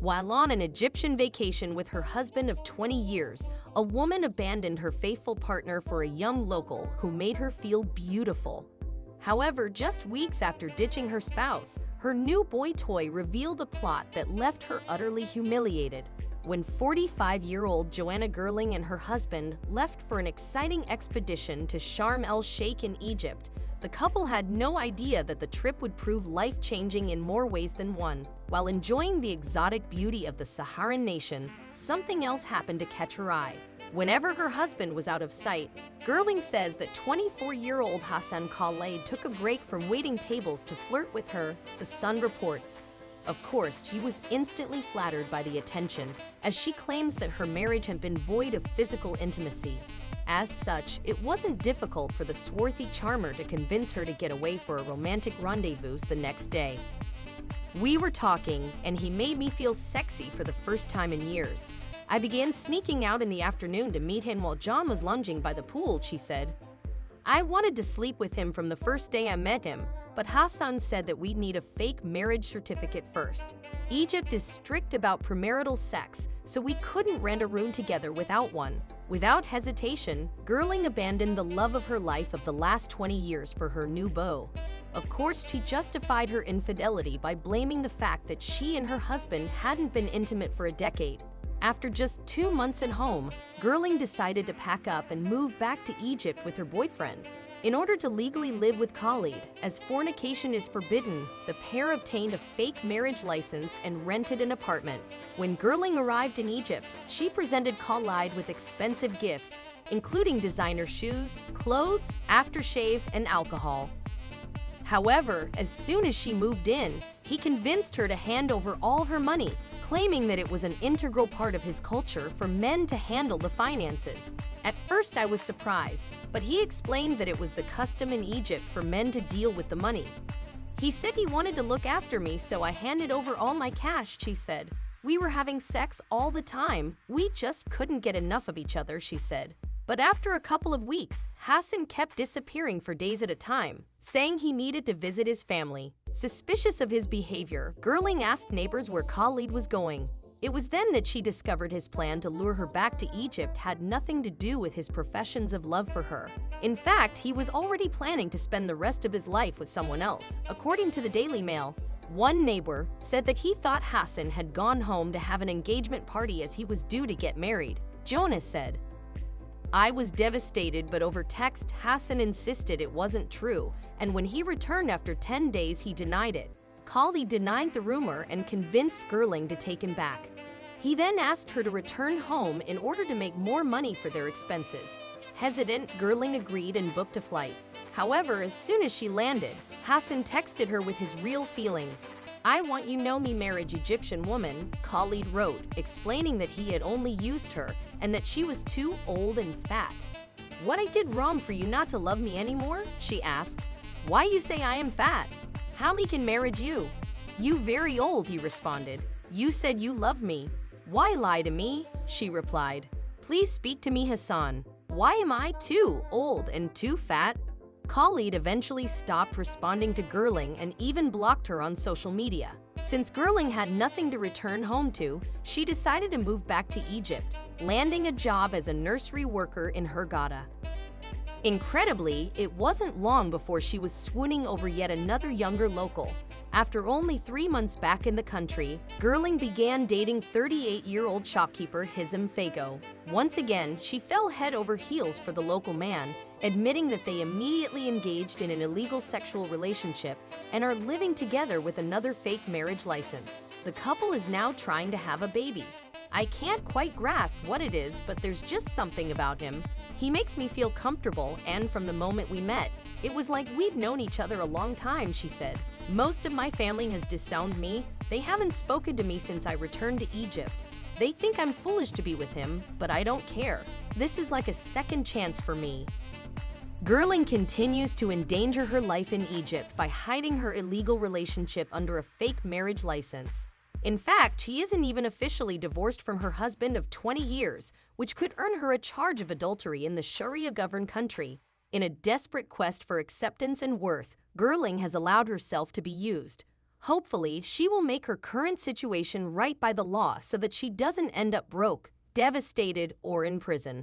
While on an Egyptian vacation with her husband of 20 years, a woman abandoned her faithful partner for a young local who made her feel beautiful. However, just weeks after ditching her spouse, her new boy toy revealed a plot that left her utterly humiliated. When 45-year-old Joanna Gerling and her husband left for an exciting expedition to Sharm el-Sheikh in Egypt, the couple had no idea that the trip would prove life-changing in more ways than one. While enjoying the exotic beauty of the Saharan nation, something else happened to catch her eye. Whenever her husband was out of sight, Gerling says that 24-year-old Hassan Khaled took a break from waiting tables to flirt with her, the Sun reports. Of course, she was instantly flattered by the attention, as she claims that her marriage had been void of physical intimacy. As such, it wasn't difficult for the swarthy charmer to convince her to get away for a romantic rendezvous the next day. "We were talking, and he made me feel sexy for the first time in years. I began sneaking out in the afternoon to meet him while John was lounging by the pool," she said. "I wanted to sleep with him from the first day I met him, but Hassan said that we'd need a fake marriage certificate first. Egypt is strict about premarital sex, so we couldn't rent a room together without one." Without hesitation, Gerling abandoned the love of her life of the last 20 years for her new beau. Of course, she justified her infidelity by blaming the fact that she and her husband hadn't been intimate for a decade. After just 2 months at home, Gerling decided to pack up and move back to Egypt with her boyfriend. In order to legally live with Khalid, as fornication is forbidden, the pair obtained a fake marriage license and rented an apartment. When Gerling arrived in Egypt, she presented Khalid with expensive gifts, including designer shoes, clothes, aftershave, and alcohol. However, as soon as she moved in, he convinced her to hand over all her money, claiming that it was an integral part of his culture for men to handle the finances. At first, I was surprised, but he explained that it was the custom in Egypt for men to deal with the money. "He said he wanted to look after me, so I handed over all my cash," she said. "We were having sex all the time. We just couldn't get enough of each other," she said. But after a couple of weeks, Hassan kept disappearing for days at a time, saying he needed to visit his family. Suspicious of his behavior, Gerling asked neighbors where Khalid was going. It was then that she discovered his plan to lure her back to Egypt had nothing to do with his professions of love for her. In fact, he was already planning to spend the rest of his life with someone else. According to the Daily Mail, one neighbor said that he thought Hassan had gone home to have an engagement party as he was due to get married. Jonas said, "I was devastated, but over text, Hassan insisted it wasn't true, and when he returned after 10 days, he denied it." Khalid denied the rumor and convinced Gerling to take him back. He then asked her to return home in order to make more money for their expenses. Hesitant, Gerling agreed and booked a flight. However, as soon as she landed, Hassan texted her with his real feelings. "I want you know me marriage Egyptian woman," Khalid wrote, explaining that he had only used her and that she was too old and fat. "What I did wrong for you not to love me anymore?" she asked. "Why you say I am fat? How me can marriage you?" "You very old," he responded. "You said you loved me. Why lie to me?" she replied. "Please speak to me, Hassan. Why am I too old and too fat?" Khalid eventually stopped responding to Gerling and even blocked her on social media. Since Gerling had nothing to return home to, she decided to move back to Egypt, landing a job as a nursery worker in Hurghada. Incredibly, it wasn't long before she was swooning over yet another younger local. After only 3 months back in the country, Gerling began dating 38-year-old shopkeeper Hizam Fago. Once again, she fell head over heels for the local man, admitting that they immediately engaged in an illegal sexual relationship and are living together with another fake marriage license. The couple is now trying to have a baby. "I can't quite grasp what it is, but there's just something about him. He makes me feel comfortable, and from the moment we met, it was like we'd known each other a long time," she said. "Most of my family has disowned me. They haven't spoken to me since I returned to Egypt. They think I'm foolish to be with him, but I don't care. This is like a second chance for me." Gerling continues to endanger her life in Egypt by hiding her illegal relationship under a fake marriage license. In fact, she isn't even officially divorced from her husband of 20 years, which could earn her a charge of adultery in the Sharia-governed country. In a desperate quest for acceptance and worth, Gerling has allowed herself to be used. Hopefully, she will make her current situation right by the law so that she doesn't end up broke, devastated, or in prison.